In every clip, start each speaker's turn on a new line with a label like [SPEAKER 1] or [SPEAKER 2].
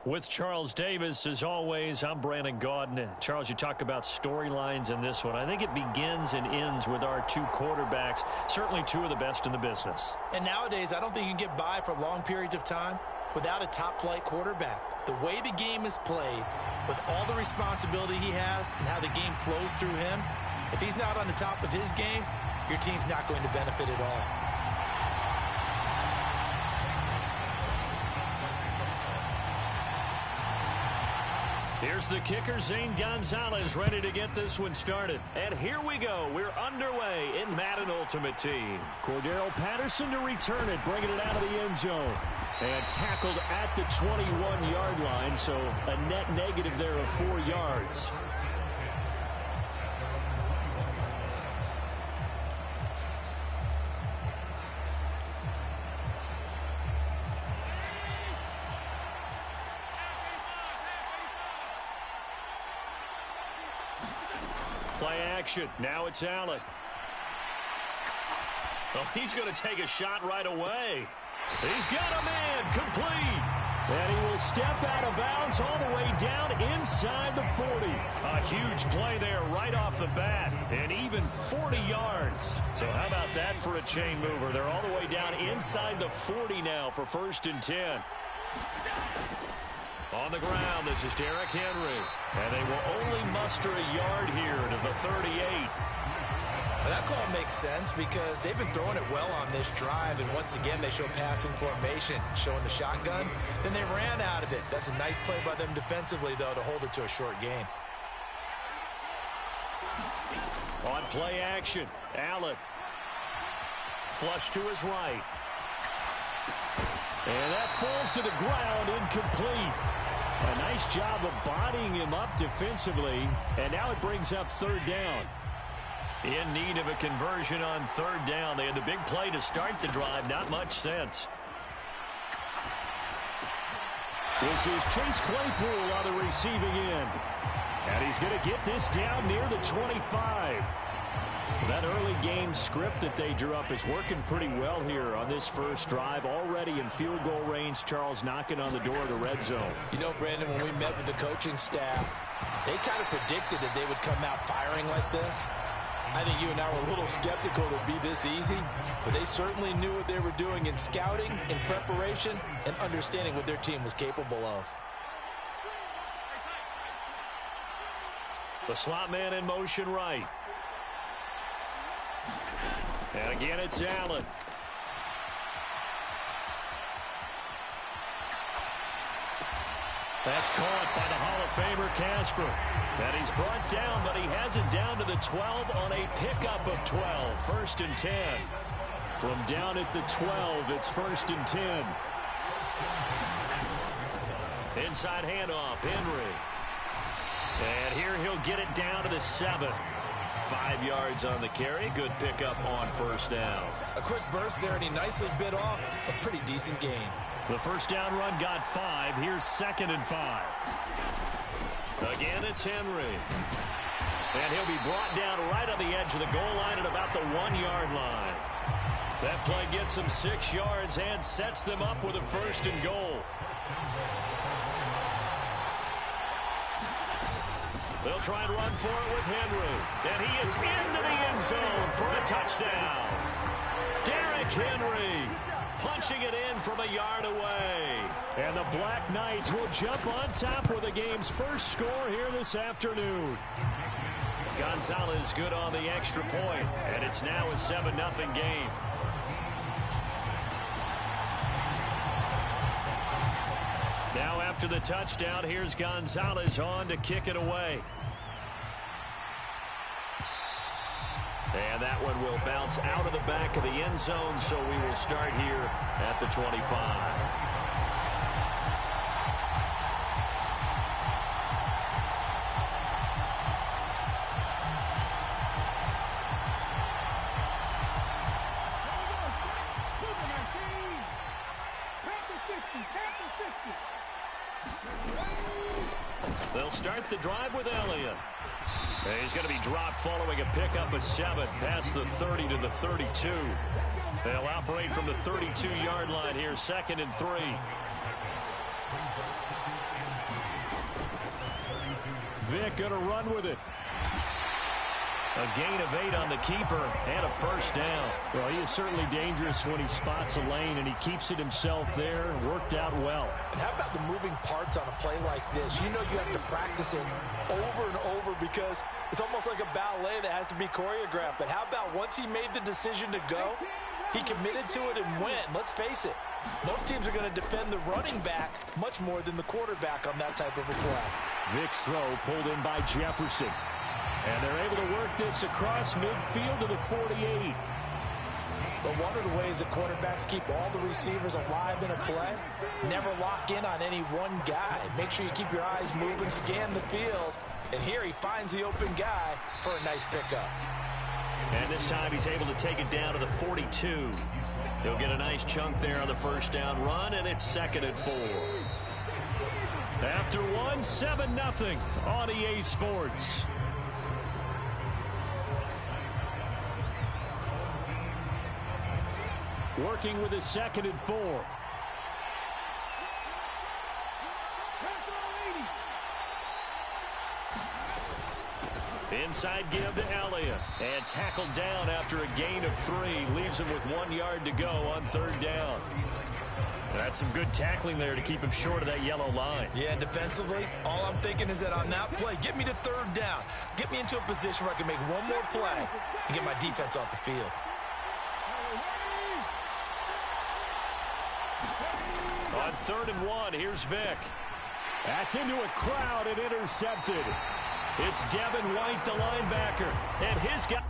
[SPEAKER 1] With Charles Davis, as always, I'm Brandon Gaudin. Charles, you talk about storylines in this one. I think it begins and ends with our two quarterbacks, certainly two of the best in the business.
[SPEAKER 2] And nowadays, I don't think you can get by for long periods of time without a top-flight quarterback. The way the game is played, with all the responsibility he has and how the game flows through him, if he's not on the top of his game, your team's not going to benefit at all.
[SPEAKER 1] Here's the kicker, Zane Gonzalez, ready to get this one started. And here we go. We're underway in Madden Ultimate Team.
[SPEAKER 3] Cordero Patterson to return it, bringing it out of the end zone. And tackled at the 21-yard line, so a net negative there of 4 yards.
[SPEAKER 1] Play action. Now it's Allen. Oh, he's going to take a shot right away. He's got a man complete.
[SPEAKER 3] And he will step out of bounds all the way down inside the 40.
[SPEAKER 1] A huge play there right off the bat. And even 40 yards. So how about that for a chain mover? They're all the way down inside the 40 now for 1st and 10. On the ground, this is Derrick Henry. And they will only muster a yard here to the 38.
[SPEAKER 2] Well, that call makes sense because they've been throwing it well on this drive, and once again they show passing formation, showing the shotgun. Then they ran out of it. That's a nice play by them defensively, though, to hold it to a short gain.
[SPEAKER 1] On play action, Allen. Flush to his right.
[SPEAKER 3] And that falls to the ground, incomplete. A nice job of bodying him up defensively, and now it brings up 3rd down.
[SPEAKER 1] In need of a conversion on 3rd down. They had the big play to start the drive. Not much sense.
[SPEAKER 3] This is Chase Claypool on the receiving end. And he's going to get this down near the 25. That early game script that they drew up is working pretty well here on this first drive. Already in field goal range, Charles knocking on the door of the red zone.
[SPEAKER 2] You know, Brandon, when we met with the coaching staff, they kind of predicted that they would come out firing like this. I think you and I were a little skeptical it would be this easy, but they certainly knew what they were doing in scouting, in preparation, and understanding what their team was capable of.
[SPEAKER 1] The slot man in motion right. And again, it's Allen. That's caught by the Hall of Famer Casper. And he's brought down, but he has it down to the 12 on a pickup of 12. First and 10. From down at the 12, it's first and 10. Inside handoff, Henry. And here he'll get it down to the 7. 5 yards on the carry. Good pickup on first down.
[SPEAKER 2] A quick burst there, and he nicely bit off a pretty decent gain.
[SPEAKER 1] The first down run got 5. Here's second and 5. Again, it's Henry. And he'll be brought down right on the edge of the goal line at about the 1-yard line. That play gets them 6 yards and sets them up with a first and goal. They'll try and run for it with Henry. And he is into the end zone for a touchdown. Derrick Henry punching it in from a yard away. And the Black Knights will jump on top with the game's first score here this afternoon. Gonzalez good on the extra point, and it's now a 7-0 game. Now after the touchdown, here's Gonzalez on to kick it away. And that one will bounce out of the back of the end zone, so we will start here at the 25. They'll start the drive with Elliott. And he's going to be dropped following a pickup of 7 past the 30 to the 32. They'll operate from the 32-yard line here, second and 3. Vick going to run with it. A gain of 8 on the keeper and a first down.
[SPEAKER 3] Well, he is certainly dangerous when he spots a lane, and he keeps it himself there. Worked out well.
[SPEAKER 2] And how about the moving parts on a play like this? You know you have to practice it over and over because it's almost like a ballet that has to be choreographed. But how about once he made the decision to go, he committed to it and went. Let's face it, most teams are going to defend the running back much more than the quarterback on that type of a play.
[SPEAKER 3] Vick's throw pulled in by Jefferson. And they're able to work this across midfield to the 48.
[SPEAKER 2] But one of the ways that quarterbacks keep all the receivers alive in a play, never lock in on any one guy. Make sure you keep your eyes moving, scan the field. And here he finds the open guy for a nice pickup.
[SPEAKER 1] And this time he's able to take it down to the 42. He'll get a nice chunk there on the first down run, and it's second and 4. After one, 7-0 on EA Sports.
[SPEAKER 3] Working with his second and 4.
[SPEAKER 1] Inside give to Elliott. And tackled down after a gain of 3. Leaves him with 1 yard to go on third down. That's some good tackling there to keep him short of that yellow line.
[SPEAKER 2] Yeah, and defensively, all I'm thinking is that on that play, get me to third down. Get me into a position where I can make one more play and get my defense off the field.
[SPEAKER 1] On 3rd and 1, here's Vick.
[SPEAKER 3] That's into a crowd and intercepted.
[SPEAKER 1] It's Devin White, the linebacker, and his guy.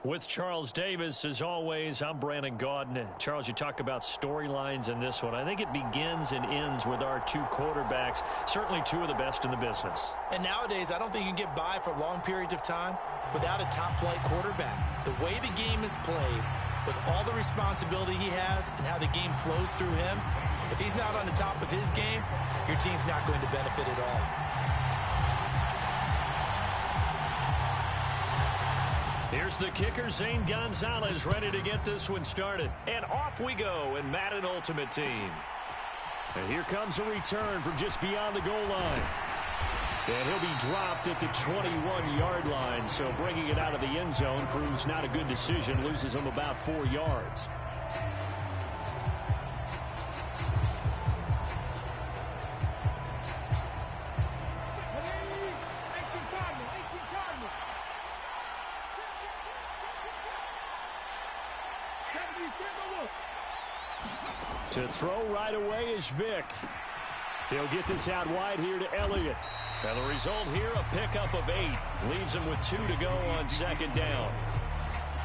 [SPEAKER 1] With Charles Davis, as always, I'm Brandon Gaudin. Charles, you talk about storylines in this one. I think it begins and ends with our two quarterbacks, certainly two of the best in the business.
[SPEAKER 2] And nowadays, I don't think you can get by for long periods of time without a top-flight quarterback. The way the game is played, with all the responsibility he has and how the game flows through him, if he's not on the top of his game, your team's not going to benefit at all.
[SPEAKER 1] Here's the kicker, Zane Gonzalez, ready to get this one started. And off we go in Madden Ultimate Team. And here comes a return from just beyond the goal line. And he'll be dropped at the 21-yard line, so bringing it out of the end zone proves not a good decision, loses him about 4 yards. To throw right away is Vick. He'll get this out wide here to Elliott. And the result here, a pickup of 8. Leaves him with 2 to go on second down.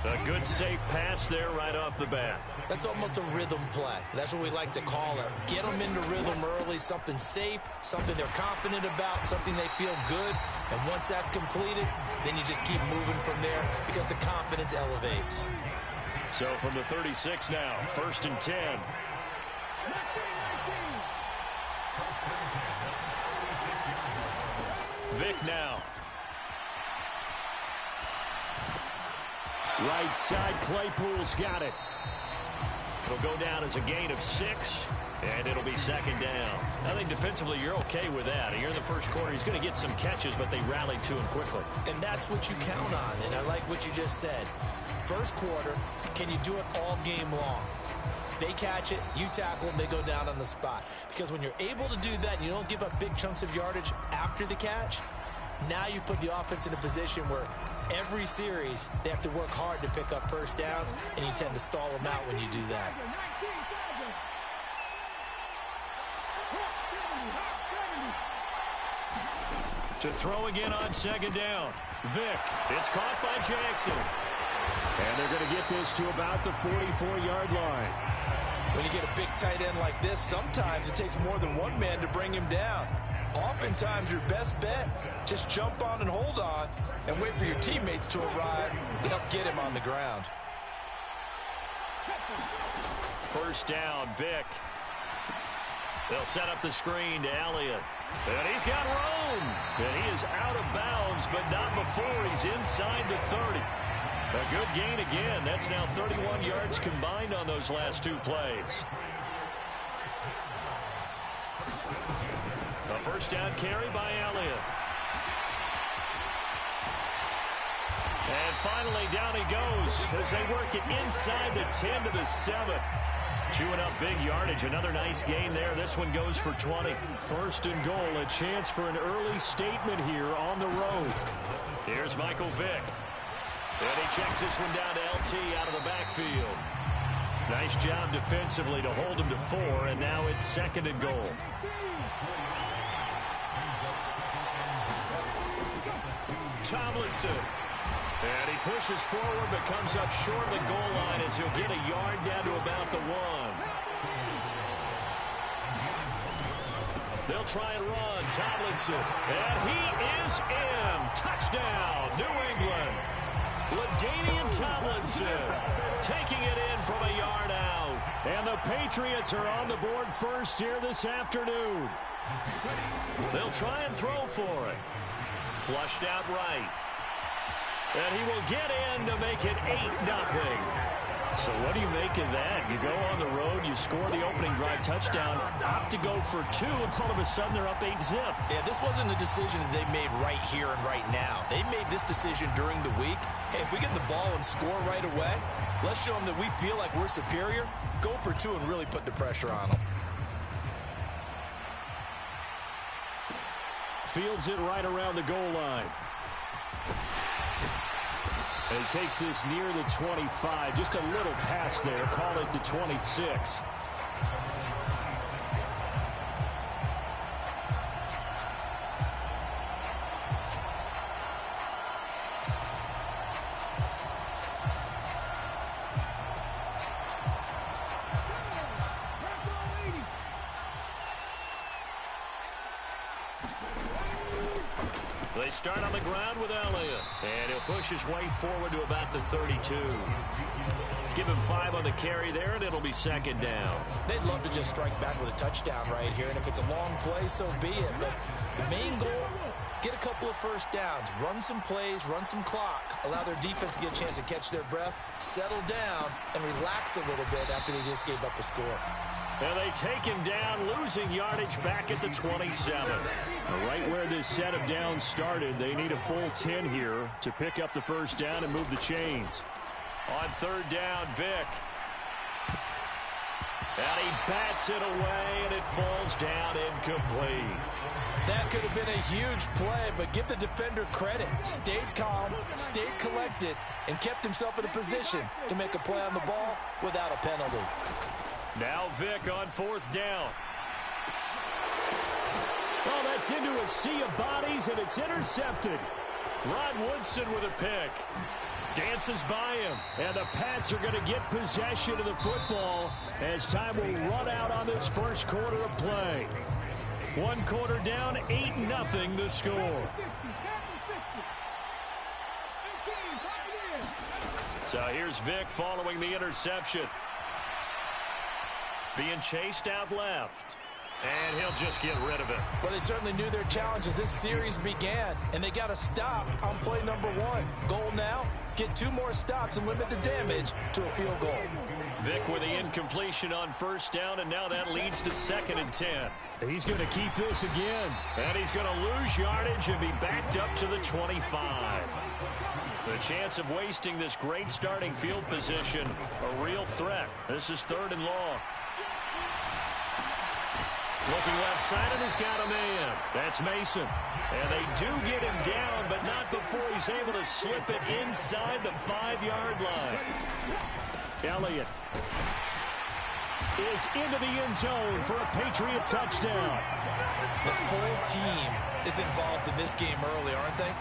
[SPEAKER 1] A good, safe pass there right off the bat.
[SPEAKER 2] That's almost a rhythm play. That's what we like to call it. Get them into rhythm early, something safe, something they're confident about, something they feel good. And once that's completed, then you just keep moving from there because the confidence elevates.
[SPEAKER 1] So from the 36 now, 1st and 10. Vick now. Right side, Claypool's got it. It'll go down as a gain of 6, and it'll be second down. I think defensively you're okay with that. Here in the first quarter, he's going to get some catches, but they rallied to him quickly.
[SPEAKER 2] And that's what you count on, and I like what you just said. First quarter, can you do it all game long? They catch it, you tackle them, they go down on the spot. Because when you're able to do that and you don't give up big chunks of yardage after the catch, now you put the offense in a position where every series they have to work hard to pick up first downs, and you tend to stall them out when you do that.
[SPEAKER 1] To throw again on second down. Vick, it's caught by Jackson. And they're going to get this to about the 44-yard line.
[SPEAKER 2] When you get a big tight end like this, sometimes it takes more than one man to bring him down. Oftentimes, your best bet, just jump on and hold on and wait for your teammates to arrive to help get him on the ground.
[SPEAKER 1] First down, Vick. They'll set up the screen to Elliott. And he's got room. And he is out of bounds, but not before he's inside the 30. A good gain again. That's now 31 yards combined on those last 2 plays. A first down carry by Elliott. And finally, down he goes as they work it inside the 10 to the 7. Chewing up big yardage. Another nice gain there. This one goes for 20. 1st and goal. A chance for an early statement here on the road. Here's Michael Vick. And he checks this one down to LT out of the backfield. Nice job defensively to hold him to 4, and now it's 2nd and goal. Tomlinson. And he pushes forward but comes up short of the goal line as he'll get a yard down to about the 1. They'll try and run. Tomlinson. And he is in. Touchdown, New England. LaDainian Tomlinson taking it in from a yard out. And the Patriots are on the board first here this afternoon. They'll try and throw for it. Flushed out right. And he will get in to make it 8-0. So what do you make of that? You go on the road, you score the opening drive touchdown, opt to go for 2, and all of a sudden they're up 8-zip.
[SPEAKER 2] Yeah, this wasn't a decision that they made right here and right now. They made this decision during the week. Hey, if we get the ball and score right away, let's show them that we feel like we're superior. Go for 2 and really put the pressure on them.
[SPEAKER 1] Fields it right around the goal line. And he takes this near the 25. Just a little pass there. Call it the 26. They start on the ground with Elliott. And he'll push his way forward to about the 32. Give him 5 on the carry there, and it'll be second down.
[SPEAKER 2] They'd love to just strike back with a touchdown right here, and if it's a long play, so be it. But the main goal, get a couple of first downs, run some plays, run some clock, allow their defense to get a chance to catch their breath, settle down, and relax a little bit after they just gave up a score.
[SPEAKER 1] And they take him down, losing yardage back at the 27.
[SPEAKER 3] Right where this set of downs started, they need a full 10 here to pick up the first down and move the chains.
[SPEAKER 1] On third down, Vick. And he bats it away, and it falls down incomplete.
[SPEAKER 2] That could have been a huge play, but give the defender credit. Stayed calm, stayed collected, and kept himself in a position to make a play on the ball without a penalty.
[SPEAKER 1] Now Vick on fourth down.
[SPEAKER 3] Well, that's into a sea of bodies, and it's intercepted.
[SPEAKER 1] Rod Woodson with a pick. Dances by him.
[SPEAKER 3] And the Pats are going to get possession of the football as time will run out on this first quarter of play. 1 quarter down, 8-0 the score.
[SPEAKER 1] So here's Vick following the interception. Being chased out left. And he'll just get rid of it.
[SPEAKER 2] Well, they certainly knew their challenge as this series began, and they got to stop on play number 1. Goal now, get 2 more stops and limit the damage to a field goal.
[SPEAKER 1] Vick with the incompletion on first down, and now that leads to 2nd and 10.
[SPEAKER 3] He's going to keep this again.
[SPEAKER 1] And he's going to lose yardage and be backed up to the 25. The chance of wasting this great starting field position, a real threat. This is 3rd and long. Looking left side, and he's got a man. That's Mason. And they do get him down, but not before he's able to slip it inside the 5-yard line.
[SPEAKER 3] Elliott is into the end zone for a Patriot touchdown.
[SPEAKER 2] The full team is involved in this game early, aren't they?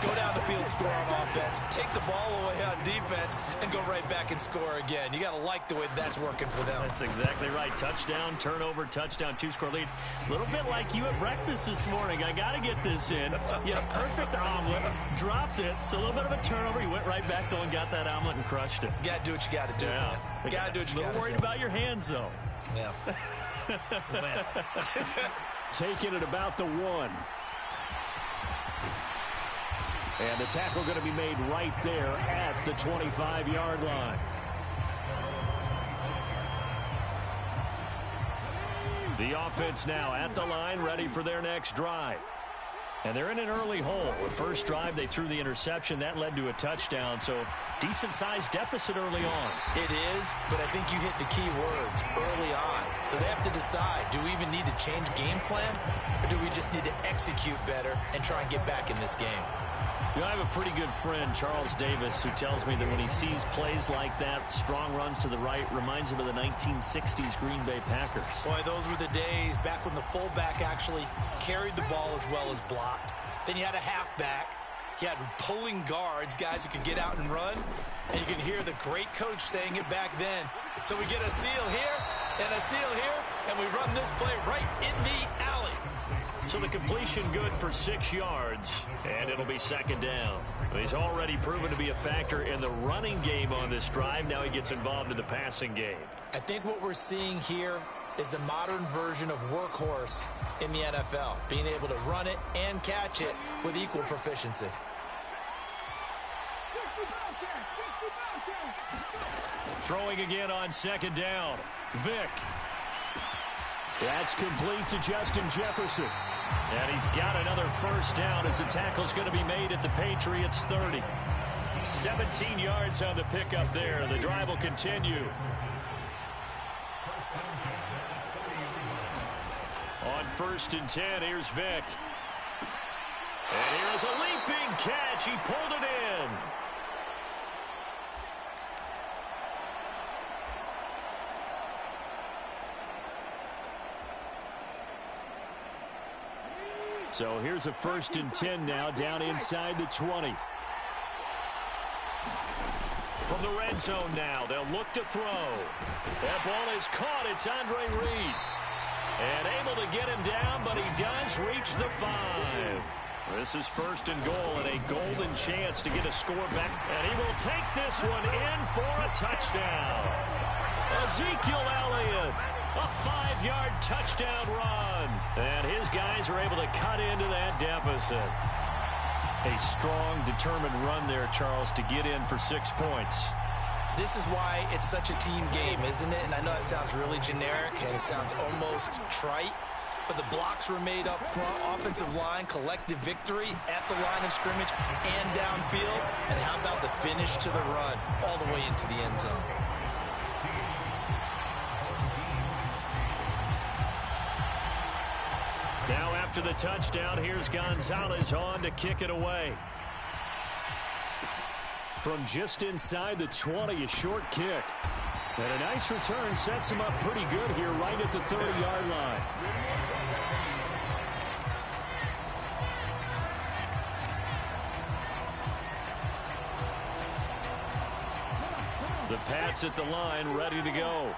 [SPEAKER 2] Go down the field, score on offense, take the ball away on defense, and go right back and score again. You got to like the way that's working for them.
[SPEAKER 1] That's exactly right. Touchdown, turnover, touchdown, 2-score lead. A little bit like you at breakfast this morning. I got to get this in. You had a perfect omelet, dropped it, so a little bit of a turnover. You went right back though and got that omelet and crushed it.
[SPEAKER 2] You got to do what you got to do.
[SPEAKER 1] Yeah.
[SPEAKER 2] You got to do what you got to do.
[SPEAKER 1] A little worried about your hands, though.
[SPEAKER 2] Yeah.
[SPEAKER 3] Taking it about the 1. And the tackle going to be made right there at the 25-yard line.
[SPEAKER 1] The offense now at the line, ready for their next drive. And they're in an early hole. The first drive, they threw the interception. That led to a touchdown, so decent-sized deficit early on.
[SPEAKER 2] It is, but I think you hit the key words early on. So they have to decide, do we even need to change game plan, or do we just need to execute better and try and get back in this game?
[SPEAKER 1] You know, I have a pretty good friend, Charles Davis, who tells me that when he sees plays like that, strong runs to the right, reminds him of the 1960s Green Bay Packers.
[SPEAKER 2] Boy, those were the days back when the fullback actually carried the ball as well as blocked. Then you had a halfback. You had pulling guards, guys who could get out and run. And you can hear the great coach saying it back then. So we get a seal here and a seal here, and we run this play right in the alley.
[SPEAKER 1] So the completion good for 6 yards, and it'll be 2nd down. He's already proven to be a factor in the running game on this drive. Now he gets involved in the passing game.
[SPEAKER 2] I think what we're seeing here is the modern version of workhorse in the NFL, being able to run it and catch it with equal proficiency.
[SPEAKER 1] Throwing again on 2nd down. Vick.
[SPEAKER 3] That's complete to Justin Jefferson.
[SPEAKER 1] And he's got another first down as the tackle's going to be made at the Patriots 30. 17 yards on the pickup there. The drive will continue. On 1st and 10, here's Vick. And here's a leaping catch. He pulled it in.
[SPEAKER 3] So here's a 1st and 10 now down inside the 20.
[SPEAKER 1] From the red zone now, they'll look to throw. That ball is caught. It's Andre Reed. And able to get him down, but he does reach the 5. This is first and goal and a golden chance to get a score back. And he will take this one in for a touchdown. Ezekiel Elliott, a 5-yard touchdown run. And his guys are able to cut into that deficit. A strong, determined run there, Charles, to get in for 6 points.
[SPEAKER 2] This is why it's such a team game, isn't it? And I know it sounds really generic and it sounds almost trite, but the blocks were made up front, offensive line, collective victory at the line of scrimmage and downfield. And how about the finish to the run all the way into the end zone?
[SPEAKER 1] Now after the touchdown, here's Gonzalez on to kick it away. From just inside the 20, a short kick. And a nice return sets him up pretty good here right at the 30-yard line. The Pats at the line, ready to go.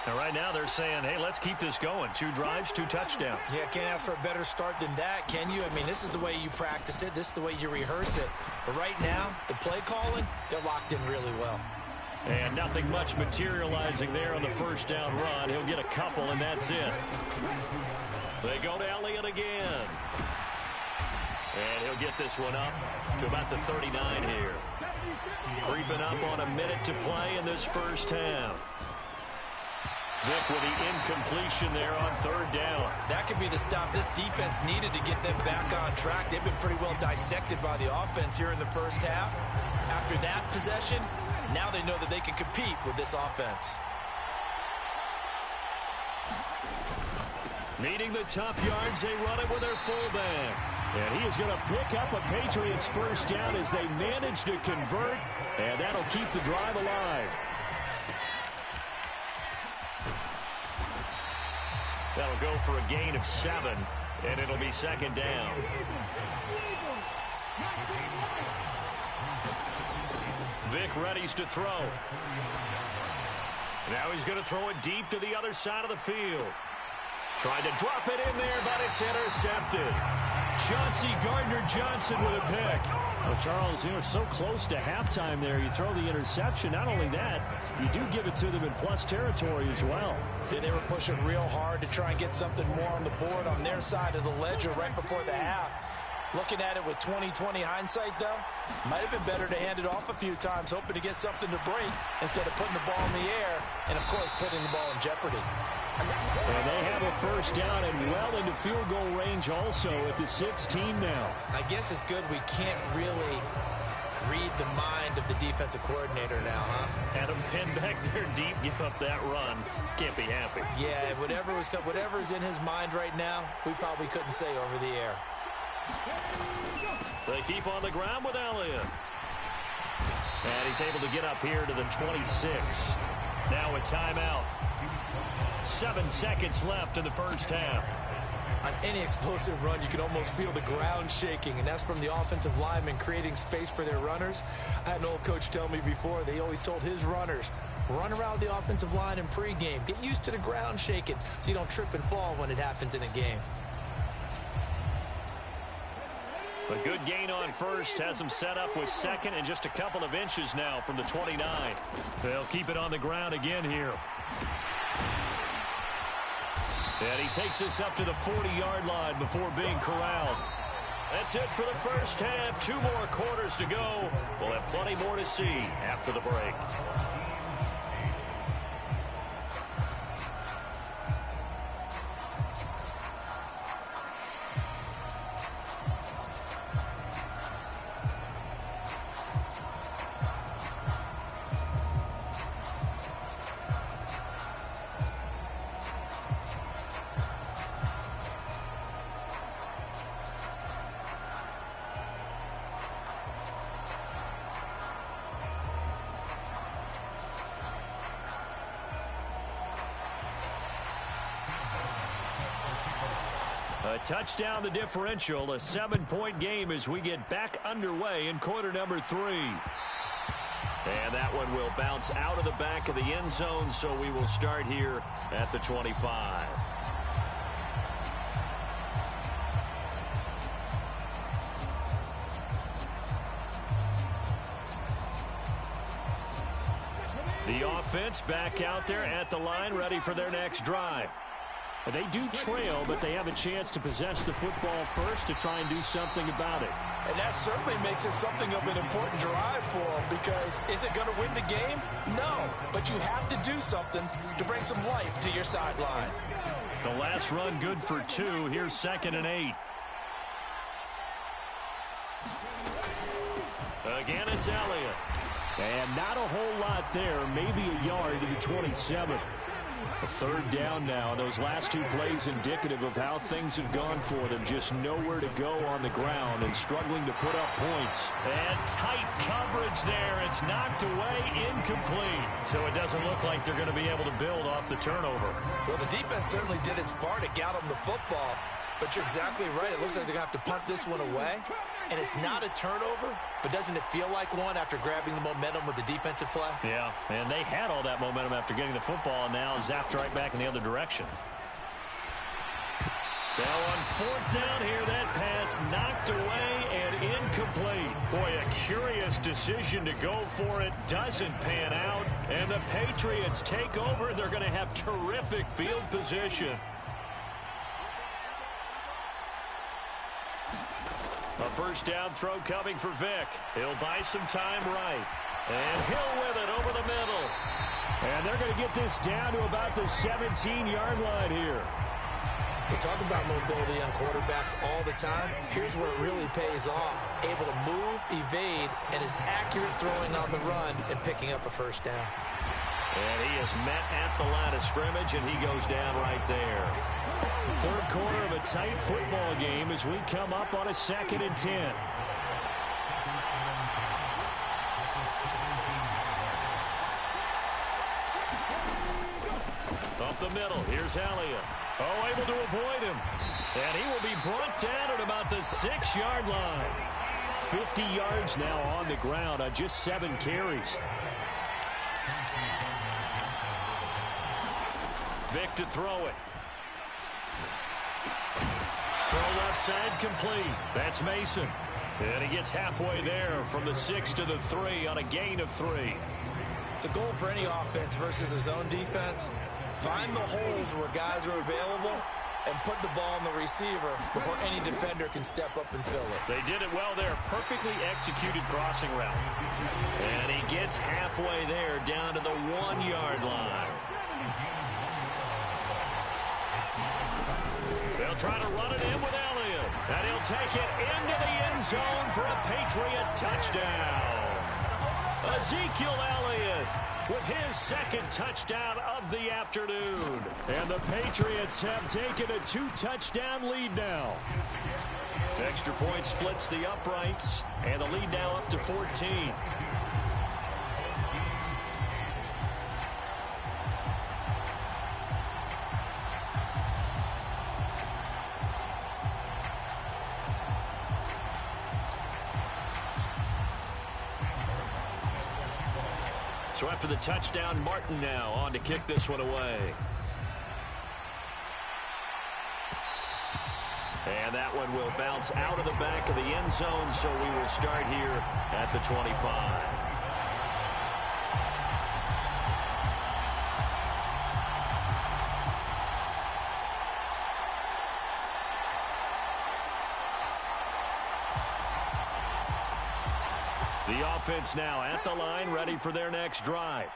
[SPEAKER 1] And right now they're saying, hey, let's keep this going. 2 drives, 2 touchdowns.
[SPEAKER 2] Yeah, can't ask for a better start than that, can you? I mean, this is the way you practice it. This is the way you rehearse it. But right now, the play calling, they're locked in really well.
[SPEAKER 1] And nothing much materializing there on the first down run. He'll get a couple, and that's it. They go to Elliott again. And he'll get this one up to about the 39 here. Creeping up on a minute to play in this first half. Vic with the incompletion there on 3rd down.
[SPEAKER 2] That could be the stop this defense needed to get them back on track. They've been pretty well dissected by the offense here in the first half. After that possession, now they know that they can compete with this offense.
[SPEAKER 1] Needing the tough yards, they run it with their fullback. And he is going to pick up a Patriots first down as they manage to convert. And that'll keep the drive alive. That'll go for a gain of 7, and it'll be 2nd down. Vic readies to throw. Now he's going to throw it deep to the other side of the field. Tried to drop it in there, but it's intercepted. Chauncey Gardner-Johnson with a pick.
[SPEAKER 3] Well, Charles, you're so close to halftime there. You throw the interception. Not only that, you do give it to them in plus territory as well.
[SPEAKER 2] Yeah, they were pushing real hard to try and get something more on the board on their side of the ledger right before the half. Looking at it with 20/20 hindsight, though, might have been better to hand it off a few times, hoping to get something to break instead of putting the ball in the air and, of course, putting the ball in jeopardy.
[SPEAKER 3] And they have a first down and well into field goal range also at the 16 now.
[SPEAKER 2] I guess it's good we can't really read the mind of the defensive coordinator now, huh?
[SPEAKER 1] Had him pinned back there deep, give up that run. Can't be happy.
[SPEAKER 2] Yeah, whatever's in his mind right now, we probably couldn't say over the air.
[SPEAKER 1] They keep on the ground with Elliott. And he's able to get up here to the 26. Now a timeout. 7 seconds left in the first half.
[SPEAKER 2] On any explosive run, you can almost feel the ground shaking, and that's from the offensive linemen creating space for their runners. I had an old coach tell me before, they always told his runners, run around the offensive line in pregame. Get used to the ground shaking so you don't trip and fall when it happens in a game.
[SPEAKER 1] A good gain on first has him set up with 2nd and just a couple of inches now from the 29. They'll keep it on the ground again here. And he takes this up to the 40-yard line before being corralled. That's it for the first half. 2 more quarters to go. We'll have plenty more to see after the break. A touchdown the differential, a 7-point game as we get back underway in quarter number 3. And that one will bounce out of the back of the end zone, so we will start here at the 25. The offense back out there at the line, ready for their next drive.
[SPEAKER 3] They do trail, but they have a chance to possess the football first to try and do something about it.
[SPEAKER 2] And that certainly makes it something of an important drive for them, because is it going to win the game? No, but you have to do something to bring some life to your sideline.
[SPEAKER 1] The last run good for 2. Here's 2nd and 8. Again, it's Elliott.
[SPEAKER 3] And not a whole lot there, maybe a yard to the 27. A 3rd down now. Those last 2 plays indicative of how things have gone for them. Just nowhere to go on the ground and struggling to put up points.
[SPEAKER 1] And tight coverage there. It's knocked away, incomplete. So it doesn't look like they're going to be able to build off the turnover.
[SPEAKER 2] Well, the defense certainly did its part to get them the football. But you're exactly right. It looks like they're going to have to punt this one away. And it's not a turnover, but doesn't it feel like one after grabbing the momentum with the defensive play?
[SPEAKER 1] Yeah, and they had all that momentum after getting the football, and now zapped right back in the other direction. Now on 4th down here, that pass knocked away and incomplete. Boy, a curious decision to go for it. Doesn't pan out, and the Patriots take over. They're going to have terrific field position. A 1st down throw coming for Vick. He'll buy some time right. And Hill with it over the middle.
[SPEAKER 3] And they're going to get this down to about the 17-yard line here.
[SPEAKER 2] We talk about mobility on quarterbacks all the time. Here's where it really pays off. Able to move, evade, and is accurate throwing on the run and picking up a 1st down.
[SPEAKER 1] And he is met at the line of scrimmage, and he goes down right there.
[SPEAKER 3] 3rd quarter of a tight football game as we come up on a 2nd and 10.
[SPEAKER 1] Up the middle, here's Elliott. Oh, able to avoid him. And he will be brought down at about the 6-yard line.
[SPEAKER 3] 50 yards now on the ground on just 7 carries.
[SPEAKER 1] Vick to throw it. Throw left side complete. That's Mason. And he gets halfway there from the 6 to the 3 on a gain of 3.
[SPEAKER 2] The goal for any offense versus his own defense, find the holes where guys are available and put the ball on the receiver before any defender can step up and fill it.
[SPEAKER 1] They did it well there. Perfectly executed crossing route. And he gets halfway there down to the 1-yard line. They'll try to run it in with Elliott. And he'll take it into the end zone for a Patriot touchdown. Ezekiel Elliott with his 2nd touchdown of the afternoon.
[SPEAKER 3] And the Patriots have taken a 2-touchdown lead now.
[SPEAKER 1] Extra point splits the uprights, and the lead now up to 14. So after the touchdown, Martin now on to kick this one away. And that one will bounce out of the back of the end zone, so we will start here at the 25. The offense now at the line, ready for their next drive.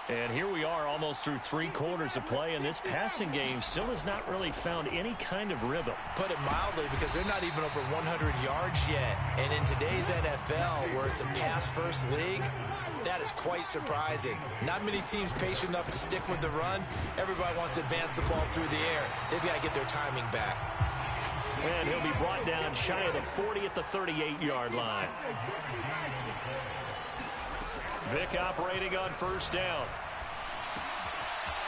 [SPEAKER 1] And here we are almost through 3 quarters of play, and this passing game still has not really found any kind of rhythm.
[SPEAKER 2] Put it mildly, because they're not even over 100 yards yet. And in today's NFL, where it's a pass-first league, that is quite surprising. Not many teams patient enough to stick with the run. Everybody wants to advance the ball through the air. They've got to get their timing back.
[SPEAKER 1] And he'll be brought down shy of the 40 at the 38-yard line. Vick operating on 1st down.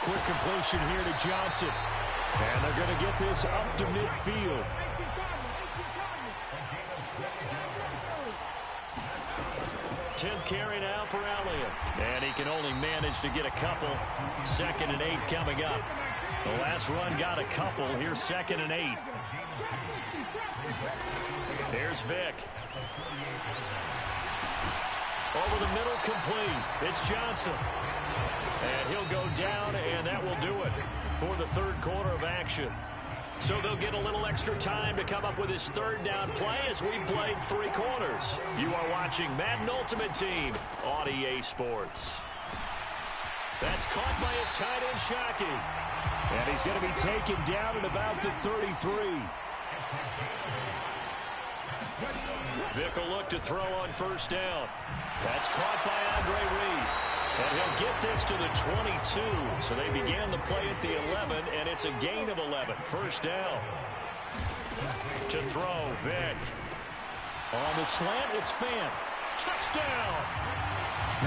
[SPEAKER 3] Quick completion here to Johnson. And they're going to get this up to midfield.
[SPEAKER 1] Tenth carry now for Elliott. And he can only manage to get a couple. 2nd and 8 coming up. The last run got a couple. Here's 2nd and 8. Here's Vick. Over the middle, complete. It's Johnson. And he'll go down, and that will do it for the third quarter of action. So they'll get a little extra time to come up with his third down play as we played 3 quarters. You are watching Madden Ultimate Team on EA Sports. That's caught by his tight end, Shockey.
[SPEAKER 3] And he's going to be taken down at about the 33.
[SPEAKER 1] Vick will look to throw on first down. That's caught by Andre Reed. And he'll get this to the 22. So they began the play at the 11, and it's a gain of 11. First down. To throw, Vick.
[SPEAKER 3] On the slant, it's Fant.
[SPEAKER 1] Touchdown!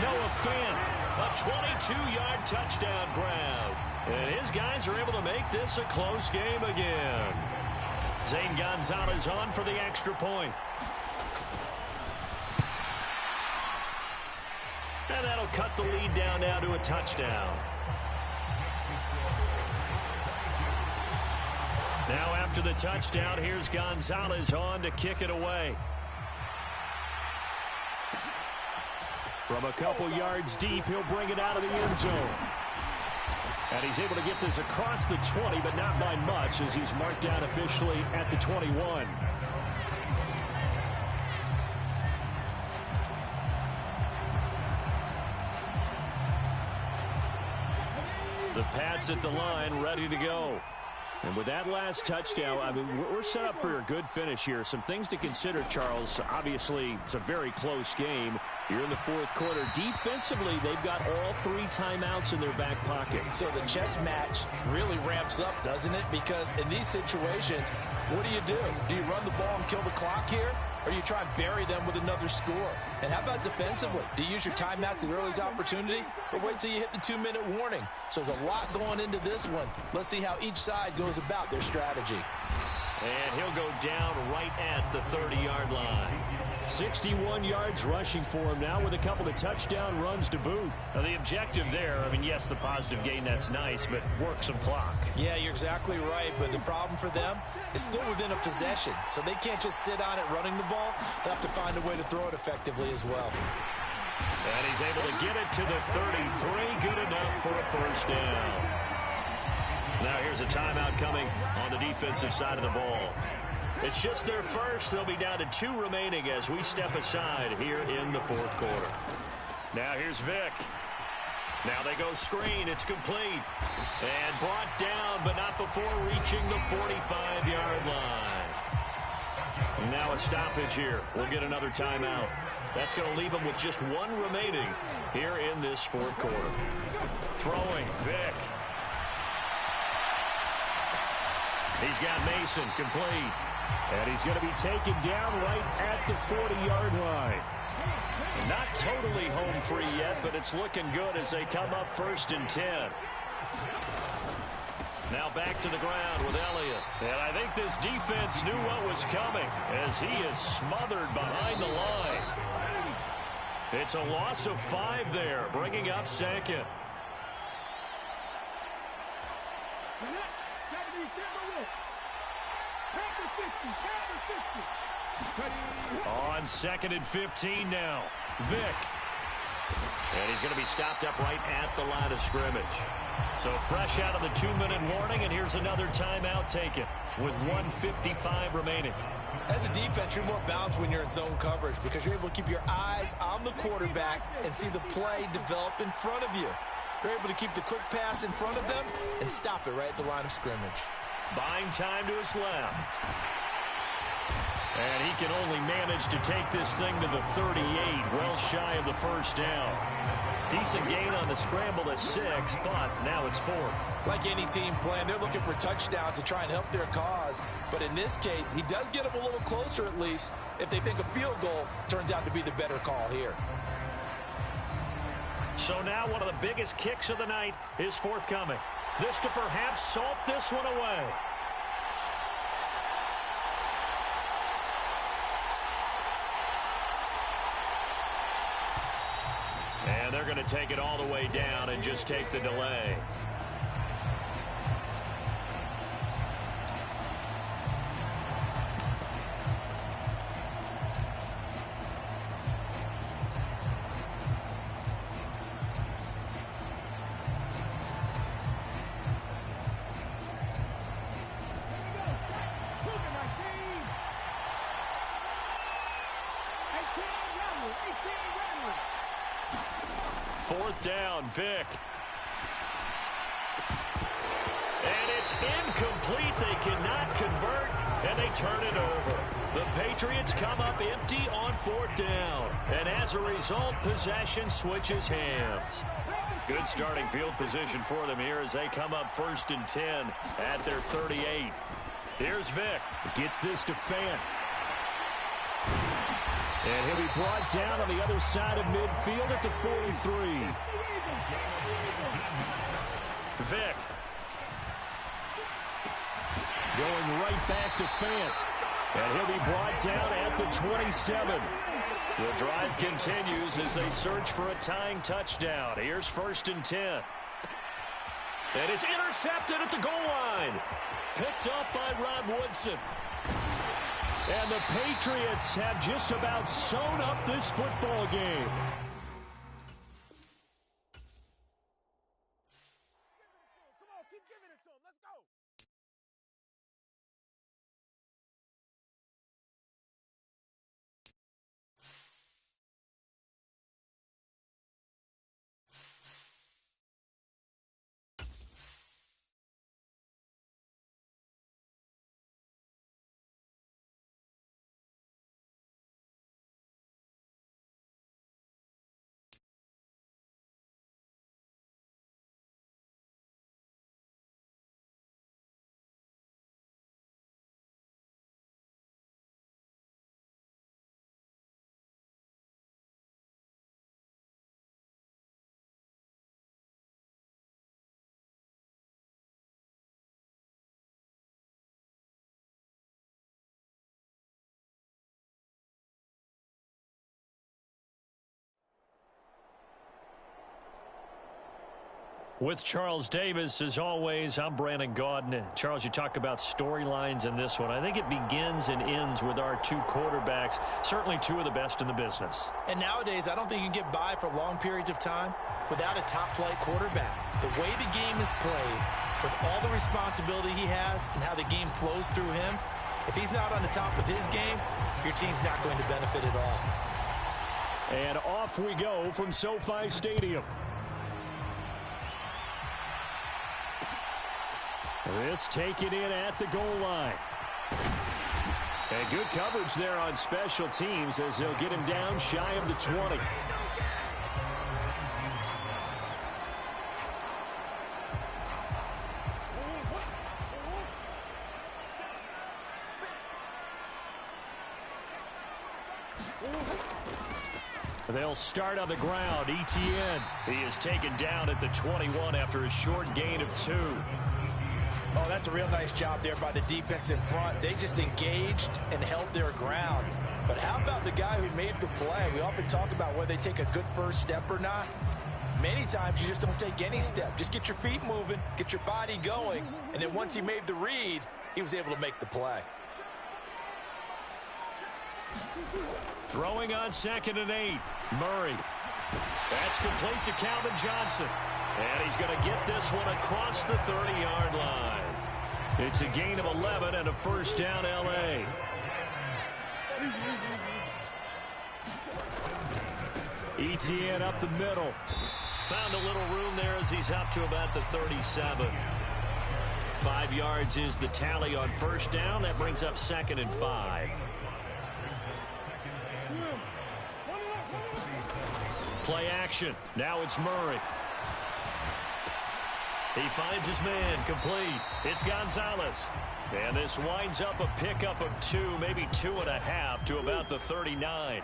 [SPEAKER 1] Noah Fant, a 22-yard touchdown grab. And his guys are able to make this a close game again. Zane Gonzalez on for the extra point. And that'll cut the lead down now to a touchdown. Now after the touchdown, here's Gonzalez on to kick it away.
[SPEAKER 3] From a couple yards deep, he'll bring it out of the end zone. And he's able to get this across the 20, but not by much, as he's marked down officially at the 21. The Pats at the line, ready to go. And with that last touchdown, I mean, we're set up for a good finish here. Some things to consider, Charles. Obviously, it's a very close game. You're in the fourth quarter. Defensively, they've got all 3 timeouts in their back pocket.
[SPEAKER 2] So the chess match really ramps up, doesn't it? Because in these situations, what do? Do you run the ball and kill the clock here? Or you try and bury them with another score? And how about defensively? Do you use your timeouts at earliest opportunity? Or wait till you hit the 2-minute warning? So there's a lot going into this one. Let's see how each side goes about their strategy.
[SPEAKER 1] And he'll go down right at the 30-yard line.
[SPEAKER 3] 61 yards rushing for him now with a couple of touchdown runs to boot.
[SPEAKER 1] Now the objective there, I mean, yes, the positive gain, that's nice, but work some clock.
[SPEAKER 2] Yeah, you're exactly right, but the problem for them is still within a possession, so they can't just sit on it running the ball. They'll have to find a way to throw it effectively as well.
[SPEAKER 1] And he's able to get it to the 33, good enough for a first down. Now here's a timeout coming on the defensive side of the ball. It's just their first. They'll be down to 2 remaining as we step aside here in the fourth quarter. Now here's Vick. Now they go screen. It's complete. And brought down, but not before reaching the 45-yard line. And now a stoppage here. We'll get another timeout. That's going to leave them with just 1 remaining here in this fourth quarter. Throwing, Vick. He's got Mason, complete.
[SPEAKER 3] And he's going to be taken down right at the 40-yard line.
[SPEAKER 1] Not totally home free yet, but it's looking good as they come up 1st and 10. Now back to the ground with Elliott. And I think this defense knew what was coming as he is smothered behind the line. It's a loss of 5 there, bringing up 2nd. On 2nd and 15 now. Vick. And he's going to be stopped up right at the line of scrimmage. So fresh out of the 2-minute warning, and here's another timeout taken with 1:55 remaining.
[SPEAKER 2] As a defense, you're more balanced when you're in zone coverage because you're able to keep your eyes on the quarterback and see the play develop in front of you. You're able to keep the quick pass in front of them and stop it right at the line of scrimmage.
[SPEAKER 1] Buying time to his left. And he can only manage to take this thing to the 38, well shy of the first down. Decent gain on the scramble at 6, but now it's 4th.
[SPEAKER 2] Like any team plan, they're looking for touchdowns to try and help their cause. But in this case, he does get them a little closer at least if they think a field goal turns out to be the better call here.
[SPEAKER 1] So now one of the biggest kicks of the night is forthcoming. This to perhaps salt this one away. And they're going to take it all the way down and just take the delay. 4th down, Vick. And it's incomplete. They cannot convert, and they turn it over. The Patriots come up empty on 4th down. And as a result, possession switches hands. Good starting field position for them here as they come up 1st and 10 at their 38. Here's Vick.
[SPEAKER 3] Gets this to Fant. And he'll be brought down on the other side of midfield at the 43.
[SPEAKER 1] Vick.
[SPEAKER 3] Going right back to Fant. And he'll be brought down at the 27.
[SPEAKER 1] The drive continues as they search for a tying touchdown. Here's 1st and 10. And it's intercepted at the goal line. Picked up by Ron Woodson.
[SPEAKER 3] And the Patriots have just about sewn up this football game.
[SPEAKER 1] With Charles Davis, as always, I'm Brandon Gaudin. Charles, you talk about storylines in this one. I think it begins and ends with our two quarterbacks, certainly two of the best in the business.
[SPEAKER 2] And nowadays, I don't think you can get by for long periods of time without a top-flight quarterback. The way the game is played, with all the responsibility he has and how the game flows through him, if he's not on the top of his game, your team's not going to benefit at all.
[SPEAKER 3] And off we go from SoFi Stadium. This taken in at the goal line. And good coverage there on special teams as they'll get him down shy of the 20. They'll start on the ground. Etienne.
[SPEAKER 1] He is taken down at the 21 after a short gain of 2.
[SPEAKER 2] Oh, that's a real nice job there by the defense in front. They just engaged and held their ground. But how about the guy who made the play? We often talk about whether they take a good first step or not. Many times you just don't take any step. Just get your feet moving, get your body going, and then once he made the read, he was able to make the play.
[SPEAKER 1] Throwing on 2nd and 8. Murray. That's complete to Calvin Johnson. And he's going to get this one across the 30-yard line. It's a gain of 11 and a first down, L.A.
[SPEAKER 3] Etienne up the middle.
[SPEAKER 1] Found a little room there as he's up to about the 37. 5 yards is the tally on first down. That brings up 2nd and 5. Play action. Now it's Murray. He finds his man, complete. It's Gonzalez. And this winds up a pickup of 2, maybe 2.5 to about the 39.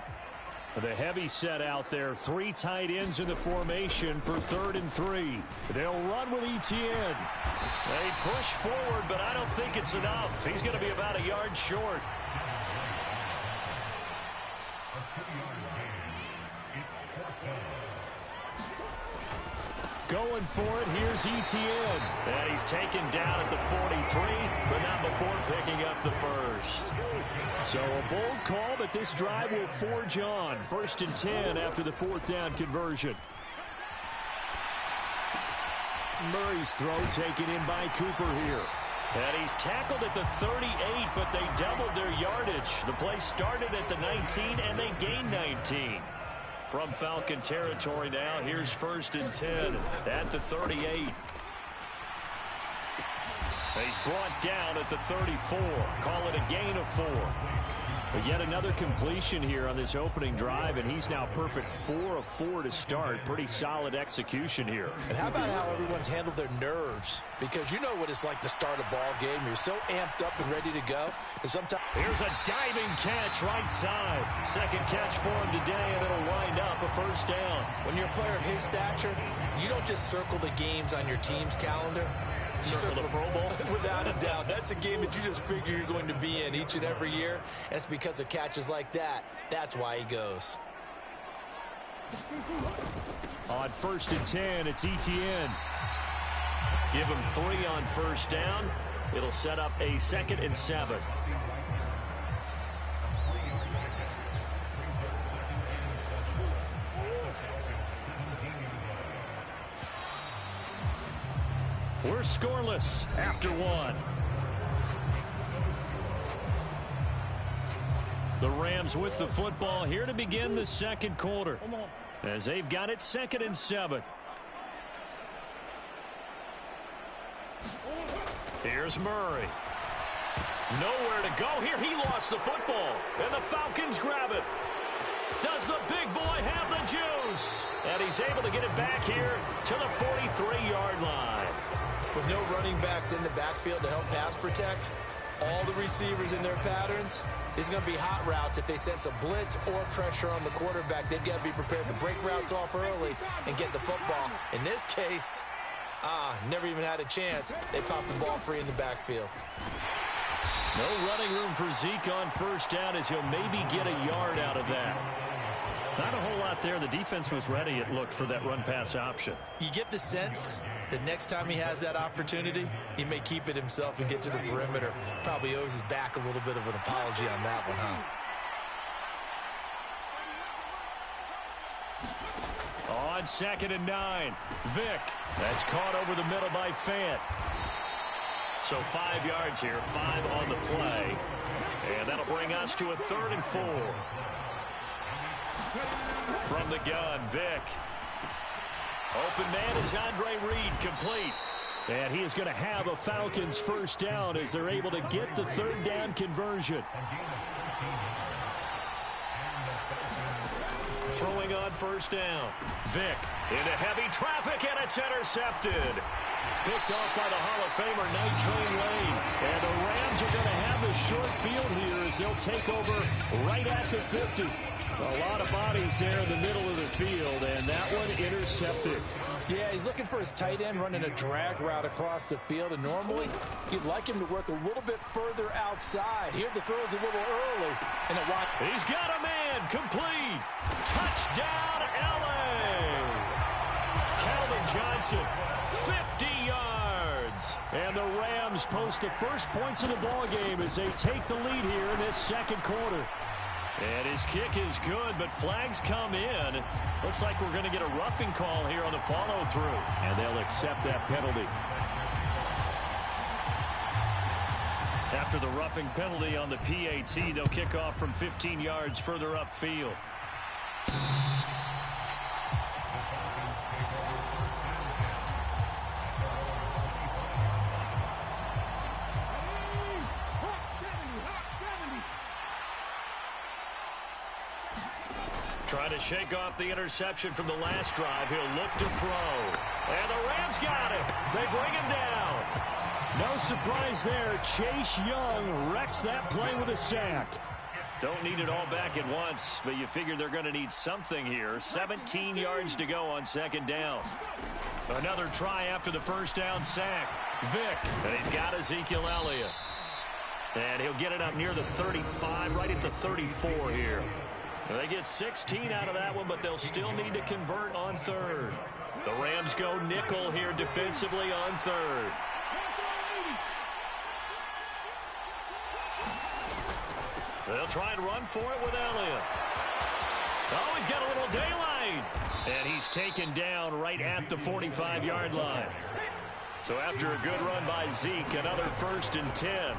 [SPEAKER 3] The heavy set out there. 3 tight ends in the formation for 3rd and 3. They'll run with Etienne.
[SPEAKER 1] They push forward, but I don't think it's enough. He's going to be about a yard short.
[SPEAKER 3] Going for it, here's Etienne.
[SPEAKER 1] And he's taken down at the 43, but not before picking up the first.
[SPEAKER 3] So a bold call, but this drive will forge on. 1st and 10 after the 4th down conversion. Murray's throw taken in by Cooper here.
[SPEAKER 1] And he's tackled at the 38, but they doubled their yardage. The play started at the 19, and they gained 19. From Falcon territory now, here's 1st and 10 at the 38. He's brought down at the 34. Call it a gain of 4. But yet another completion here on this opening drive, and he's now perfect 4 of 4 to start. Pretty solid execution here.
[SPEAKER 2] And how about how everyone's handled their nerves? Because you know what it's like to start a ball game. You're so amped up and ready to go. And sometimes
[SPEAKER 1] here's a diving catch right side. Second catch for him today, and it'll wind up a 1st down.
[SPEAKER 2] When you're a player of his stature, you don't just circle the games on your team's calendar. You circle the Pro Bowl? Without a doubt. That's a game that you just figure you're going to be in each and every year. And it's because of catches like that. That's why he goes.
[SPEAKER 1] On 1st and 10, it's ETN. Give him 3 on 1st down. It'll set up a 2nd and 7. We're scoreless after 1. The Rams with the football here to begin the 2nd quarter, as they've got it 2nd and 7. Here's Murray. Nowhere to go here. He lost the football, and the Falcons grab it. Does the big boy have the juice? And he's able to get it back here to the 43-yard line.
[SPEAKER 2] With no running backs in the backfield to help pass protect, all the receivers in their patterns, it's going to be hot routes. If they sense a blitz or pressure on the quarterback, they've got to be prepared to break routes off early and get the football. In this case, never even had a chance. They popped the ball free in the backfield.
[SPEAKER 1] No running room for Zeke on 1st down, as he'll maybe get a yard out of that. Not a whole lot there. The defense was ready, it looked, for that run-pass option.
[SPEAKER 2] You get the sense that next time he has that opportunity, he may keep it himself and get to the perimeter. Probably owes his back a little bit of an apology on that one, huh?
[SPEAKER 1] On 2nd and 9, Vick. That's caught over the middle by Fant. So 5 yards here, 5 on the play. And that'll bring us to a 3rd and 4. From the gun, Vick. Open man is Andre Reed, complete. And he is going to have a Falcons 1st down as they're able to get the 3rd down conversion. Throwing on 1st down. Vick into heavy traffic, and it's intercepted. Picked off by the Hall of Famer, Night Train Lane. And the Rams are going to have a short field here as they'll take over right at the 50. A lot of bodies there in the middle of the field, and that one intercepted.
[SPEAKER 2] Yeah, he's looking for his tight end running a drag route across the field, and normally you'd like him to work a little bit further outside. Here the throw's a little early, and it walked.
[SPEAKER 1] He's got a man, complete. Touchdown, L.A. Calvin Johnson, 50 yards. And the Rams post the first points of the ball game as they take the lead here in this 2nd quarter. And his kick is good, but flags come in. Looks like we're going to get a roughing call here on the follow-through. And they'll accept that penalty. After the roughing penalty on the PAT, they'll kick off from 15 yards further upfield. Trying to shake off the interception from the last drive. He'll look to throw. And the Rams got it. They bring him down. No surprise there. Chase Young wrecks that play with a sack. Don't need it all back at once, but you figure they're going to need something here. 17 yards to go on 2nd down. Another try after the 1st down sack. Vick. And he's got Ezekiel Elliott. And he'll get it up near the 35, right at the 34 here. They get 16 out of that one, but they'll still need to convert on 3rd. The Rams go nickel here defensively on 3rd. They'll try and run for it with Elliott. Oh, he's got a little daylight. And he's taken down right at the 45-yard line. So after a good run by Zeke, another 1st and 10.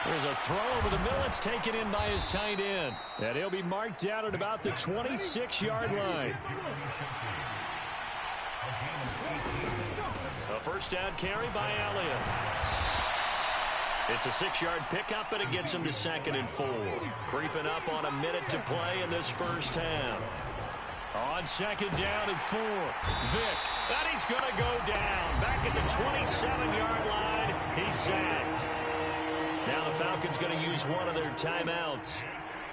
[SPEAKER 1] There's a throw over the middle. It's taken in by his tight end.
[SPEAKER 3] And he'll be marked down at about the 26-yard line.
[SPEAKER 1] A first down carry by Elliott. It's a 6-yard pickup, and it gets him to 2nd and 4. Creeping up on a minute to play in this first half. On 2nd down and 4. Vick. And he's going to go down. Back at the 27-yard line. He's sacked. Now the Falcons going to use one of their timeouts,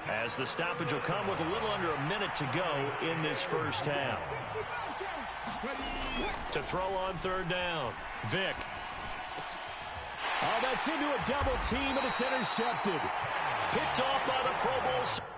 [SPEAKER 1] as the stoppage will come with a little under a minute to go in this first half. To throw on 3rd down. Vick.
[SPEAKER 3] Oh, that's into a double team, and it's intercepted.
[SPEAKER 1] Picked off by the Pro Bowl.